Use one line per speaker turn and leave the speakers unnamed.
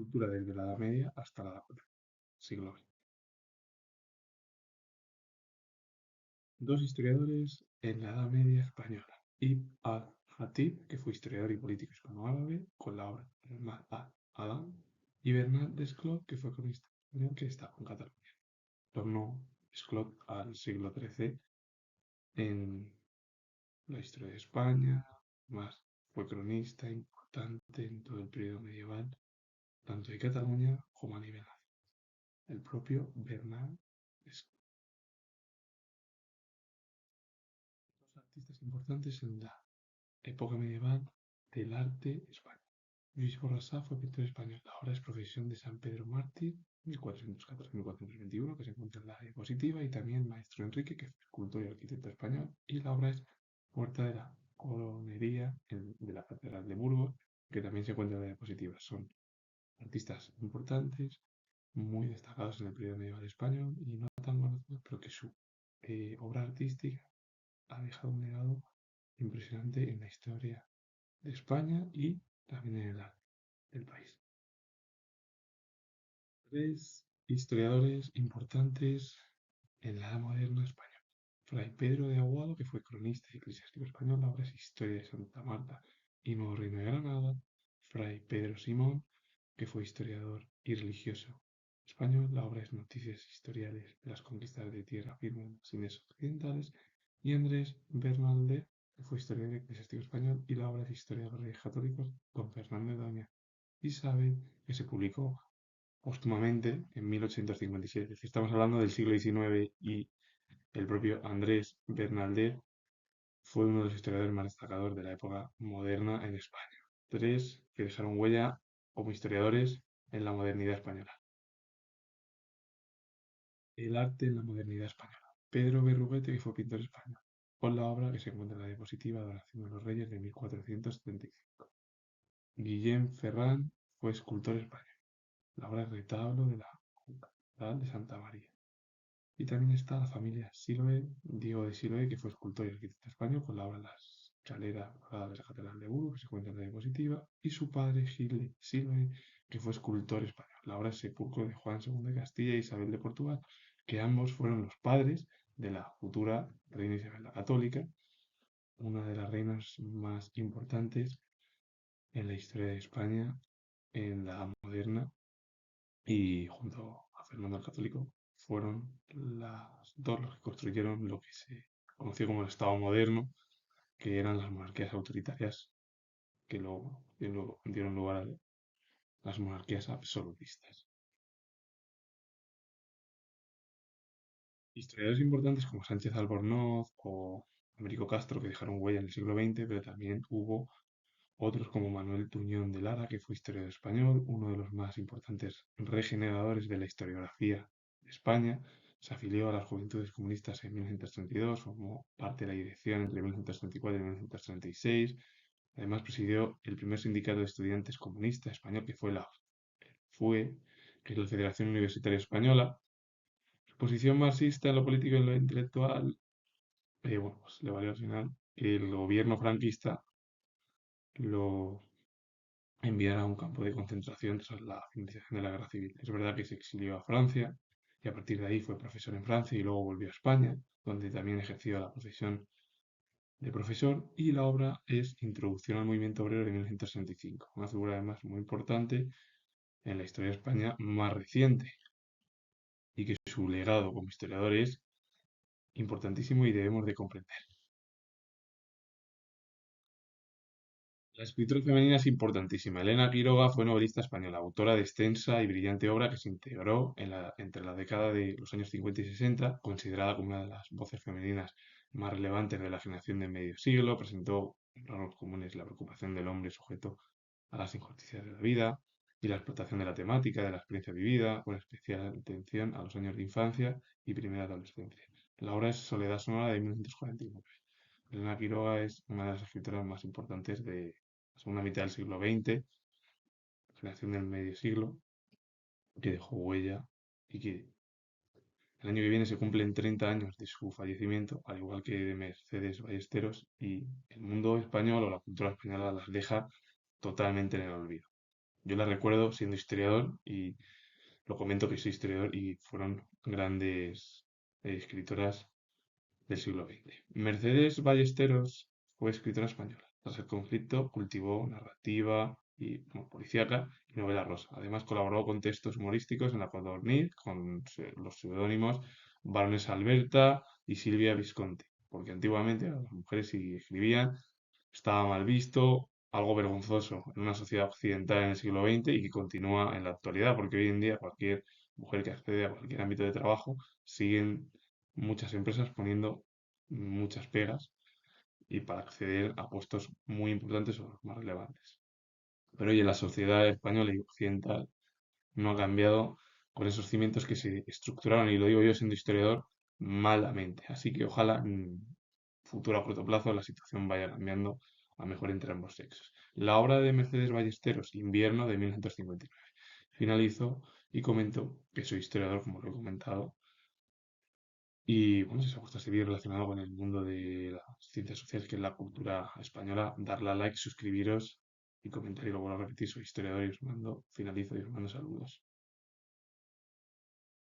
cultura desde la Edad Media hasta la siglo XX. Dos historiadores en la Edad Media española. Ibn al-Hatib, que fue historiador y político hispano-árabe, con la obra Al Adán, y Bernat Desclot, que fue cronista español que está en Cataluña. Tornó Desclot al siglo XIII en la historia de España, más fue cronista importante en todo el periodo medieval, tanto de Cataluña como a nivel nacional. El propio Bernat Desclot. Dos artistas importantes en la época medieval del arte español. Luis Borrassá fue pintor español. La obra es Profesión de San Pedro Mártir, 1414-1421, que se encuentra en la diapositiva, y también Maestro Enrique, que fue escultor y arquitecto español, y la obra es Puerta de la Coronería de la Catedral de Burgos, que también se encuentra en la diapositiva. Son artistas importantes, muy destacados en el periodo medieval español y no tan conocidos, pero que su obra artística ha dejado un legado impresionante en la historia de España y también en el arte del país. Tres historiadores importantes en la Edad Moderna española. Fray Pedro de Aguado, que fue cronista y eclesiástico español, la obra es Historia de Santa Marta y Nuevo Reino de Granada. Fray Pedro Simón, que fue historiador y religioso español, la obra es Noticias historiales de las conquistas de tierra firme en las Indias Occidentales. Y Andrés Bernaldez, que fue historiador y eclesiástico español, y la obra es Historia de los Reyes Católicos, don Fernando de Doña Isabel, que se publicó póstumamente en 1857. Es decir, estamos hablando del siglo XIX y el propio Andrés Bernaldez fue uno de los historiadores más destacados de la época moderna en España. Tres que dejaron huella como historiadores en la modernidad española. El arte en la modernidad española. Pedro Berruguete, que fue pintor español, con la obra que se encuentra en la diapositiva Adoración de los Reyes de 1475. Guillem Ferran fue escultor español. La obra es Retablo de la Catedral de Santa María. Y también está la familia Siloé, Diego de Siloé, que fue escultor y arquitecto español, con la obra La Escalera Dorada de la Catedral de Burgos, que se encuentra en la diapositiva, y su padre Gil de Siloé, que fue escultor español. La obra es Sepulcro de Juan II de Castilla e Isabel de Portugal, que ambos fueron los padres de la futura reina Isabel la Católica, una de las reinas más importantes en la historia de España en la moderna, y junto a Fernando el Católico fueron las dos los que construyeron lo que se conoció como el Estado moderno, que eran las monarquías autoritarias que luego dieron lugar a las monarquías absolutistas. Historiadores importantes como Sánchez Albornoz o Américo Castro, que dejaron huella en el siglo XX, pero también hubo otros como Manuel Tuñón de Lara, que fue historiador español, uno de los más importantes regeneradores de la historiografía de España. Se afilió a las Juventudes Comunistas en 1932, formó parte de la dirección entre 1934 y 1936. Además, presidió el primer sindicato de estudiantes comunista español, que fue que es la Federación Universitaria Española. Su posición marxista en lo político y en lo intelectual, bueno, pues le valió al final que el gobierno franquista lo enviara a un campo de concentración tras la finalización de la Guerra Civil. Es verdad que se exilió a Francia y a partir de ahí fue profesor en Francia y luego volvió a España, donde también ejerció la profesión de profesor, y la obra es Introducción al Movimiento Obrero de 1965, una figura además muy importante en la historia de España más reciente, y que su legado como historiador es importantísimo y debemos de comprender. La escritura femenina es importantísima. Elena Quiroga fue novelista española, autora de extensa y brillante obra que se integró entre la década de los años 50 y 60, considerada como una de las voces femeninas más relevantes de la generación de medio siglo. Presentó en rasgos comunes la preocupación del hombre sujeto a las injusticias de la vida y la explotación de la temática, de la experiencia vivida, con especial atención a los años de infancia y primera adolescencia. La obra es Soledad Sonora de 1949. Elena Quiroga es una de las escritoras más importantes de la segunda mitad del siglo XX, generación del medio siglo, que dejó huella y que el año que viene se cumplen 30 años de su fallecimiento, al igual que de Mercedes Ballesteros, y el mundo español o la cultura española las deja totalmente en el olvido. Yo la recuerdo siendo historiador y lo comento que soy historiador y fueron grandes escritoras del siglo XX. Mercedes Ballesteros fue escritora española. Tras el conflicto cultivó narrativa y policíaca y novela rosa. Además colaboró con textos humorísticos en La Codorniz con los seudónimos Baronesa Alberta y Silvia Visconti, porque antiguamente las mujeres si escribían estaba mal visto, algo vergonzoso en una sociedad occidental en el siglo XX y que continúa en la actualidad, porque hoy en día cualquier mujer que accede a cualquier ámbito de trabajo siguen muchas empresas poniendo muchas pegas y para acceder a puestos muy importantes o los más relevantes. Pero hoy en la sociedad española y occidental no ha cambiado con esos cimientos que se estructuraron, y lo digo yo siendo historiador, malamente. Así que ojalá en futuro a corto plazo la situación vaya cambiando a mejor entre ambos sexos. La obra de Mercedes Ballesteros, Invierno de 1959. Finalizo y comento que soy historiador, como lo he comentado, y bueno, si os ha gustado este vídeo relacionado con el mundo de las ciencias sociales, que es la cultura española, darle a like, suscribiros y comentar, y lo vuelvo a repetir, soy historiador y os mando, finalizo y os mando saludos.